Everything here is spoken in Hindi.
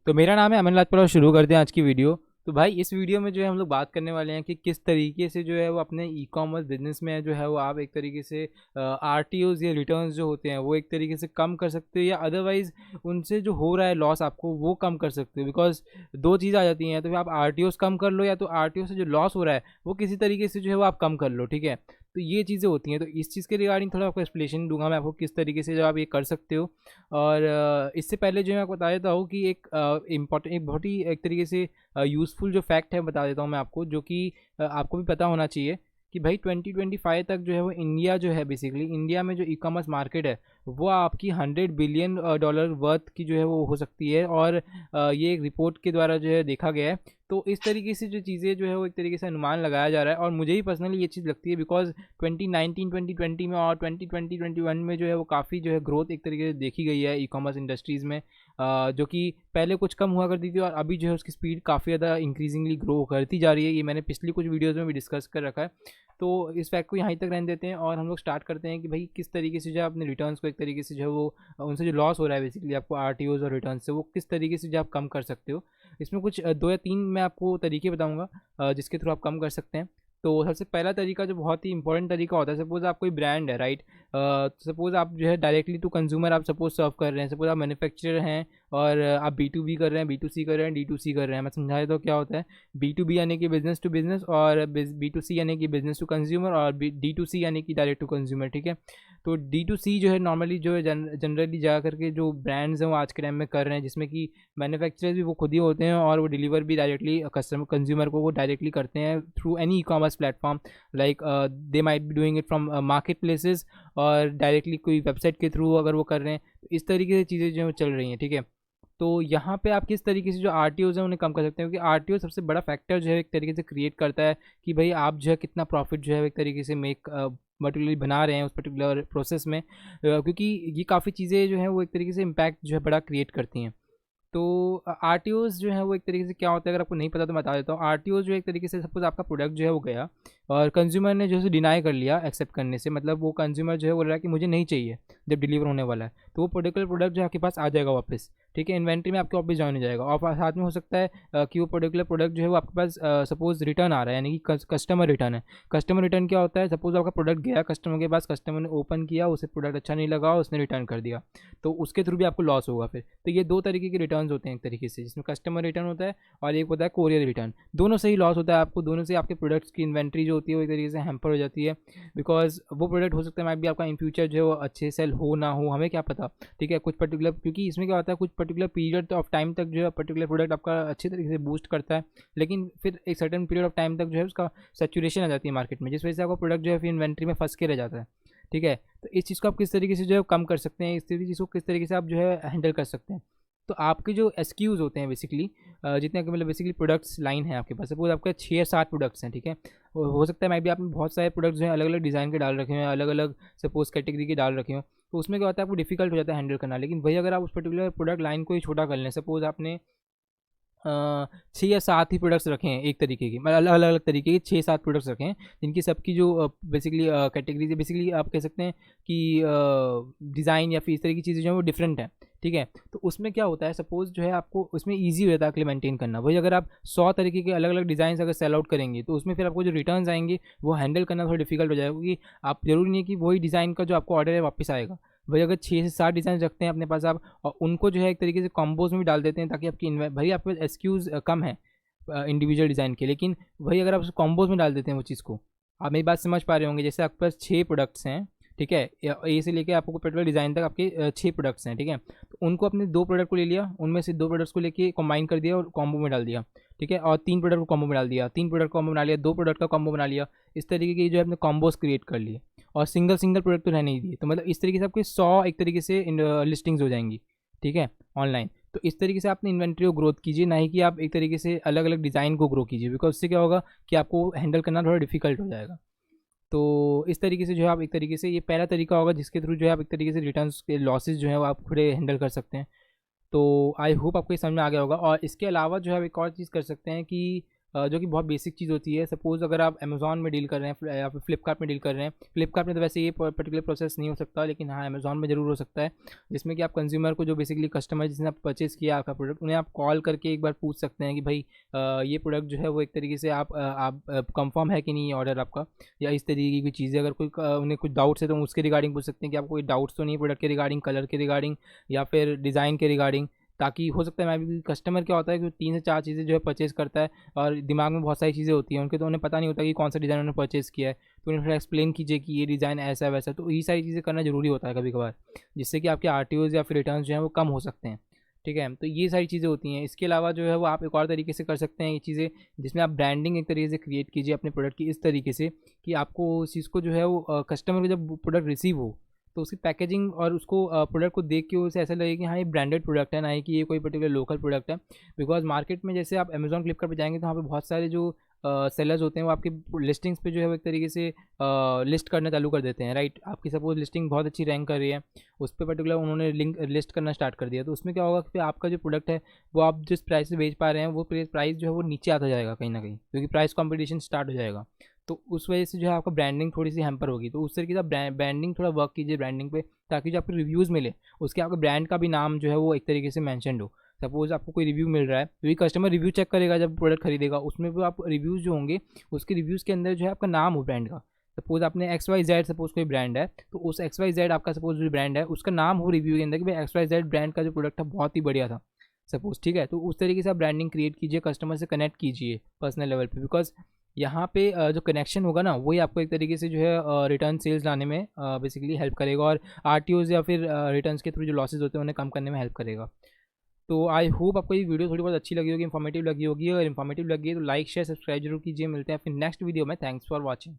तो मेरा नाम है अमन लाजपत और शुरू करते हैं आज की वीडियो। तो भाई इस वीडियो में जो है हम लोग बात करने वाले हैं कि किस तरीके से जो है वो अपने ई कॉमर्स बिजनेस में जो है वो आप एक तरीके से आर टी ओज़ या रिटर्न्स जो होते हैं वो एक तरीके से कम कर सकते हो, या अदरवाइज़ उनसे जो हो रहा है लॉस आपको वो कम कर सकते हो। बिकॉज दो चीज़ आ जाती हैं, तो फिर आप आर टी ओज़ कम कर लो, या तो आर टी ओ से जो लॉस हो रहा है वो किसी तरीके से जो है वो आप कम कर लो। ठीक है, तो ये चीज़ें होती हैं। तो इस चीज़ के रिगार्डिंग थोड़ा आपको एक्सप्लेनेशन दूंगा मैं आपको किस तरीके से जो आप ये कर सकते हो। और इससे पहले जो मैं आपको बता देता हूँ कि एक इम्पॉर्टेंट, एक बहुत ही एक तरीके से यूज़फुल जो फैक्ट है बता देता हूँ मैं आपको, जो कि आपको भी पता होना चाहिए कि भाई 2025 तक जो है वो इंडिया जो है, बेसिकली इंडिया में जो ई कॉमर्स मार्केट है वो आपकी 100 बिलियन डॉलर वर्थ की जो है वो हो सकती है। और ये एक रिपोर्ट के द्वारा जो है देखा गया है। तो इस तरीके से जो चीज़ें जो है वो एक तरीके से अनुमान लगाया जा रहा है, और मुझे ही पर्सनली ये चीज़ लगती है बिकॉज 2019 2020 में और 2020 21 में जो है वो काफ़ी जो है ग्रोथ एक तरीके से देखी गई है ई कॉमर्स इंडस्ट्रीज़ में। जो कि पहले कुछ कम हुआ करती थी और अभी जो है उसकी स्पीड काफ़ी ज़्यादा इंक्रीजिंगली ग्रो करती जा रही है। ये मैंने पिछली कुछ वीडियोज़ में भी डिस्कस कर रखा है। तो इस फैक्ट को यहाँ तक रहने देते हैं और हम लोग स्टार्ट करते हैं कि भाई किस तरीके से जो है अपने रिटर्न्स को एक तरीके से जो है वो उनसे जो लॉस हो रहा है बेसिकली आपको आर टी ओज़ और रिटर्न से, वो किस तरीके से जो आप कम कर सकते हो। इसमें कुछ दो या तीन मैं आपको तरीके बताऊंगा जिसके थ्रू आप कम कर सकते हैं। तो सबसे पहला तरीका जो बहुत ही इंपॉर्टेंट तरीका होता है, सपोज आप कोई ब्रांड है, राइट। सपोज आप जो है डायरेक्टली टू कंज्यूमर आप सपोज सर्व कर रहे हैं, सपोज आप मैन्युफैक्चरर हैं और आप बी टू बी कर रहे हैं, बी टू सी कर रहे हैं, डी टू सी कर रहे हैं। मैं समझाए तो क्या होता है, बी टू बी यानी कि बिजनेस टू बिजनेस, और बी टू सी यानी कि बिजनेस टू कंज्यूमर, और डी टू सी यानी कि डायरेक्ट टू कंज्यूमर। ठीक है, तो डी टू सी जो है नॉर्मली जो है जनरली जा करके जो ब्रांड्स हैं वो आज के टाइम में कर रहे हैं, जिसमें कि मैन्युफैक्चरर्स भी वो खुद ही होते हैं और वो डिलीवर भी डायरेक्टली कस्टमर कंज्यूमर को वो डायरेक्टली करते हैं through any e commerce platform. Like they might be doing it from market places, और डायरेक्टली कोई वेबसाइट के थ्रू अगर वो कर रहे हैं, तो इस तरीके से चीज़ें जो है चल रही हैं। ठीक है, तो यहाँ पे आप किस तरीके से जो आर टी ओज़ हैं उन्हें कम कर सकते हैं, क्योंकि आर टी ओ सबसे बड़ा फैक्टर जो है एक तरीके से क्रिएट करता है कि भाई आप जो है कितना प्रॉफिट जो है एक तरीके से मेक पर्टिकुलरली बना रहे हैं उस पर्टिकुलर प्रोसेस में। क्योंकि ये काफ़ी चीज़ें जो हैं वो एक तरीके से इम्पैक्ट जो है बड़ा क्रिएट करती हैं। तो आर टी ओज़ जो है वो एक तरीके से क्या होता है, अगर आपको नहीं पता तो मैं बता देता हूँ। आर टी ओज़ जो एक तरीके से, सपोज आपका प्रोडक्ट जो है वो गया और कंज्यूमर ने जो है डिनाई कर लिया एक्सेप्ट करने से, मतलब वो कंज्यूमर जो है बोल रहा है कि मुझे नहीं चाहिए, जब डिलीवर होने वाला है तो वो पर्टिकुलर प्रोडक्ट जो है आपके पास आ जाएगा वापस। ठीक है, इन्वेंट्री में आपके वापस जॉइन हो जाएगा। और साथ में हो सकता है कि वो पर्टिकुलर प्रोडक्ट जो है वो आपके पास सपोज रिटर्न आ रहा है, यानी कि कस्टमर रिटर्न है। कस्टमर रिटर्न क्या होता है, सपोज आपका प्रोडक्ट गया कस्टमर के पास, कस्टमर ने ओपन किया, उसे प्रोडक्ट अच्छा नहीं लगा, उसने रिटर्न कर दिया, तो उसके थ्रू भी आपको लॉस होगा फिर। तो ये दो तरीके के रिटर्न होते हैं एक तरीके से, जिसमें कस्टमर रिटर्न होता है और एक होता है कोरियर रिटर्न। दोनों से ही लॉस होता है आपको, दोनों से आपके प्रोडक्ट्स की इन्वेंट्री जो होती है वो एक तरीके से हैम्पर हो जाती है। बिकॉज वो प्रोडक्ट हो सकता है भी आपका इन फ्यूचर जो है वो अच्छे सेल हो ना हो, हमें क्या पता। ठीक है, कुछ पर्टिकुलर, क्योंकि इसमें क्या होता है कुछ पर्टिकुलर पीरियड ऑफ टाइम तक जो है पर्टिकुलर प्रोडक्ट आपका अच्छे तरीके से बूस्ट करता है, लेकिन फिर एक सर्टन पीरियड ऑफ टाइम तक जो है उसका सेचुरेशन आ जाती है मार्केट में, जिस वजह से आपका प्रोडक्ट जो है फिर इन्वेंट्री में फंस के रह जाता है। ठीक है, तो इस चीज़ को आप किस तरीके से जो है कम कर सकते हैं, इस चीज़ को किस तरीके से आप जो है हैंडल कर सकते हैं। तो आपके जो एसक्यूज़ होते हैं बेसिकली, जितने मतलब बेसिकली प्रोडक्ट्स लाइन है आपके पास, सपोज आपके 6 या 7 प्रोडक्ट्स हैं। ठीक है, हो सकता है मैं भी आपने बहुत सारे प्रोडक्ट्स जो हैं अलग अलग डिज़ाइन के डाल रखे हैं, अलग अलग सपोज कैटेगरी के डाल रखे हो, तो उसमें क्या होता है आपको डिफिकल्ट हो जाता है हैंडल करना। लेकिन वही अगर आप उस पर्टिकुलर प्रोडक्ट लाइन को ही छोटा कर लें, सपोज आपने 6 या 7 ही प्रोडक्ट्स रखे हैं एक तरीके की, मतलब अलग अलग अलग तरीके के 6-7 प्रोडक्ट्स रखे हैं, जिनकी सबकी जो बेसिकली कैटेगरीज है, बेसिकली आप कह सकते हैं कि डिज़ाइन या फिर इस तरह की चीज़ें जो है वो डिफरेंट है। ठीक है, तो उसमें क्या होता है, सपोज जो है आपको उसमें ईजी हो जाता है आपके लिए मेंटेन करना। वही अगर आप 100 तरीके के अलग अलग डिज़ाइन अगर सेल आउट करेंगे, तो उसमें फिर आपको जो रिटर्न्स आएंगे वो हैंडल करना थोड़ा डिफिकल्ट हो जाएगा, क्योंकि आप जरूरी नहीं है कि वही डिज़ाइन का जो आपको ऑर्डर है वापस आएगा। वही अगर 6 से 7 डिज़ाइन रखते हैं अपने पास आप, और उनको जो है एक तरीके से कॉम्बोज में भी डाल देते हैं, ताकि आपकी भाई आपके पास एक्सक्यूज़ कम है इंडिविजुअल डिज़ाइन के, लेकिन वही अगर आप उस कॉम्बोज में डाल देते हैं वो चीज़ को, आप मेरी बात समझ पा रहे होंगे। जैसे आपके पास 6 प्रोडक्ट्स हैं, ठीक है, ए से लेके आपको पर्टिकुलर डिज़ाइन तक आपके 6 प्रोडक्ट्स हैं। ठीक है, तो उनको अपने 2 प्रोडक्ट को ले लिया, उनमें से 2 प्रोडक्ट्स को लेके कंबाइन कर दिया और कॉम्बो में डाल दिया। ठीक है, और 3 प्रोडक्ट को कॉम्बो में डाल दिया, 3 प्रोडक्ट कॉम्बो बना लिया, 2 प्रोडक्ट का कॉम्बो बना लिया। इस तरीके की जो है अपने कॉम्बोज क्रिएट कर लिए, और सिंगल सिंगल प्रोडक्ट तो रहने ही दिए। तो मतलब इस तरीके से आपके 100 एक तरीके से लिस्टिंग्स हो जाएंगी। ठीक है, ऑनलाइन। तो इस तरीके से आपने इन्वेंट्री को ग्रोथ कीजिए, ना ही कि आप एक तरीके से अलग अलग डिज़ाइन को ग्रो कीजिए, बिकॉज उससे क्या होगा कि आपको हैंडल करना थोड़ा डिफिकल्ट हो जाएगा। तो इस तरीके से जो है आप एक तरीके से, ये पहला तरीका होगा जिसके थ्रू जो है आप एक तरीके से रिटर्न्स के लॉसेस जो है वो आप खुद हैंडल कर सकते हैं। तो आई होप आपको ये समझ में आ गया होगा। और इसके अलावा जो है आप एक और चीज़ कर सकते हैं कि जो कि बहुत बेसिक चीज़ होती है। सपोज़ अगर आप अमेज़ॉन में डील कर रहे हैं या फिर फ्लिपकार्ट में डील कर रहे हैं, फ्लिपकार्ट में तो वैसे ये पर्टिकुलर प्रोसेस नहीं हो सकता, लेकिन हाँ अमेज़ॉन में ज़रूर हो सकता है, जिसमें कि आप कंज्यूमर को, जो बेसिकली कस्टमर जिसने आप परचेज़ किया आपका प्रोडक्ट, उन्हें आप कॉल करके एक बार पूछ सकते हैं कि भाई ये प्रोडक्ट जो है वो एक तरीके से आप कंफर्म है कि नहीं, ऑर्डर आपका, या इस तरीके की चीज़ें। अगर कोई उन्हें कुछ डाउट्स है तो उसके रिगार्डिंग पूछ सकते हैं कि आपको कोई डाउट्स तो नहीं है प्रोडक्ट के रिगार्डिंग, कलर के रिगार्डिंग या फिर डिज़ाइन के रिगार्डिंग। ताकि हो सकता है, मैं भी, कस्टमर क्या होता है कि 3 से 4 चीज़ें जो है परचेज़ करता है और दिमाग में बहुत सारी चीज़ें होती हैं उनके, तो उन्हें पता नहीं होता कि कौन सा डिज़ाइन उन्होंने परचेज़ किया है। तो उन्हें थोड़ा एक्सप्लेन कीजिए कि ये डिज़ाइन ऐसा है वैसा, तो ये सारी चीज़ें करना ज़रूरी होता है कभी कभार, जिससे कि आपके आरटीओज़ या फिर रिटर्न्स जो हैं वो कम हो सकते हैं। ठीक है, तो ये सारी चीज़ें होती हैं। इसके अलावा जो है वो आप एक और तरीके से कर सकते हैं ये चीज़ें, जिसमें आप ब्रांडिंग एक तरीके से क्रिएट कीजिए अपने प्रोडक्ट की, इस तरीके से कि आपको उस चीज़ को जो है वो कस्टमर को जब प्रोडक्ट रिसीव हो तो उसकी पैकेजिंग और उसको प्रोडक्ट को देख के उसे ऐसा लगे कि हाँ ये ब्रांडेड प्रोडक्ट है, ना ही कि ये कोई पर्टिकुलर लोकल प्रोडक्ट है। बिकॉज मार्केट में जैसे आप अमेजॉन फ्लिपकार्ट पे जाएंगे तो वहाँ पे बहुत सारे जो सेलर्स होते हैं वो आपकी लिस्टिंग्स पे जो है वो एक तरीके से लिस्ट करना चालू कर देते हैं, राइट। आपकी सपोज लिस्टिंग बहुत अच्छी रैंक कर रही है, उस पर पर्टिकुलर उन्होंने लिंक लिस्ट करना स्टार्ट कर दिया, तो उसमें क्या होगा कि फिर आपका जो प्रोडक्ट है वो आप जिस प्राइस से बेच पा रहे हैं वो प्राइस जो है वो नीचे आता जाएगा कहीं ना कहीं, क्योंकि प्राइस कॉम्पिटिशन स्टार्ट हो जाएगा। तो उस वजह से जो है आपका ब्रांडिंग थोड़ी सी हैम्पर होगी। तो उस तरीके से ब्रांडिंग थोड़ा वर्क कीजिए ब्रांडिंग पे, ताकि जो आपको रिव्यूज़ मिले उसके आपके ब्रांड का भी नाम जो है वो एक तरीके से मैंशनड हो। सपोज़ आपको कोई रिव्यू मिल रहा है, क्योंकि कस्टमर रिव्यू चेक करेगा जब प्रोडक्ट खरीदेगा, उसमें भी आप रिव्यूज़ जो होंगे उसके रिव्यूज़ के अंदर जो है आपका नाम हो ब्रांड का। सपोज़ आपने XYZ, सपोज़ कोई ब्रांड है, तो उस XYZ आपका सपोज जो ब्रांड है उसका नाम हो रिव्यू के अंदर कि भाई XYZ ब्रांड का जो प्रोडक्ट था बहुत ही बढ़िया था सपोज़, ठीक है। तो उस तरीके से आप ब्रांडिंग क्रिएट कीजिए, कस्टमर से कनेक्ट कीजिए पर्सनल लेवल पे, बिकॉज यहाँ पे जो कनेक्शन होगा ना वही आपको एक तरीके से जो है रिटर्न सेल्स लाने में बेसिकली हेल्प करेगा, और आरटीओज़ या फिर रिटर्न्स के थ्रू जो लॉसेज होते हैं उन्हें कम करने में हेल्प करेगा। तो आई होप आपको ये वीडियो थोड़ी बहुत अच्छी लगी होगी, इन्फॉर्मेटिव लगी होगी। अगर इन्फॉर्मेटिव लगी है तो लाइक शेयर सब्सक्राइब जरूर कीजिए। मिलते हैं फिर नेक्स्ट वीडियो में। Thanks for watching.